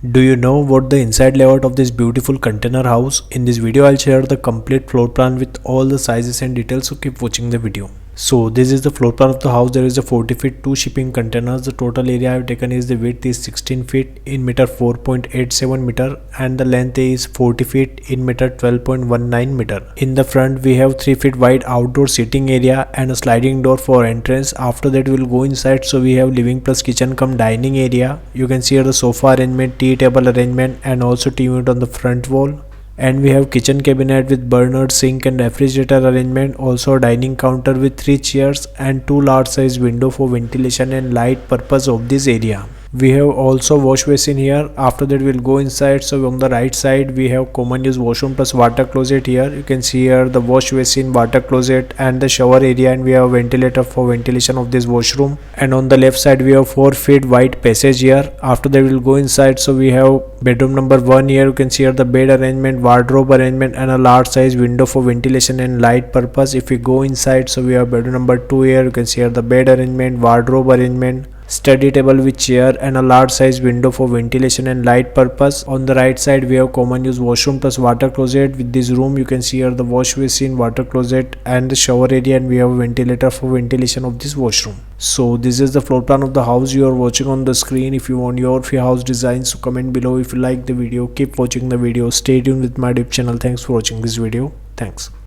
Do you know what the inside layout of this beautiful container house? In this video I'll share the complete floor plan with all the sizes and details, so keep watching the video. So this is the floor plan of the house. There is a 40 feet 2 shipping containers. The total area I have taken is the width is 16 feet in meter 4.87 meter and the length is 40 feet in meter 12.19 meter. In the front we have 3 feet wide outdoor seating area and a sliding door for entrance. After that we'll go inside, so we have living plus kitchen cum dining area. You can see here the sofa arrangement, tea table arrangement and also TV unit on the front wall. And we have kitchen cabinet with burner, sink and refrigerator arrangement. Also a dining counter with 3 chairs and 2 large size window for ventilation and light purpose of this area. We have also wash basin here. After that we'll go inside. So on the right side we have common use washroom plus water closet here. You can see here the wash basin, water closet and the shower area, and we have ventilator for ventilation of this washroom. And on the left side we have 4 feet wide passage here. After that we'll go inside. So we have bedroom number 1 here. You can see here the bed arrangement, wardrobe arrangement and a large size window for ventilation and light purpose. If we go inside, so we have bedroom number 2 here. You can see here the bed arrangement, wardrobe arrangement, study table with chair and a large size window for ventilation and light purpose. On the right side we have common use washroom plus water closet. With this room you can see here the wash basin, water closet and the shower area, and we have a ventilator for ventilation of this washroom. So this is the floor plan of the house you are watching on the screen. If you want your free house designs, so comment below. If you like the video, keep watching the video. Stay tuned with my YouTube channel. Thanks for watching this video. Thanks.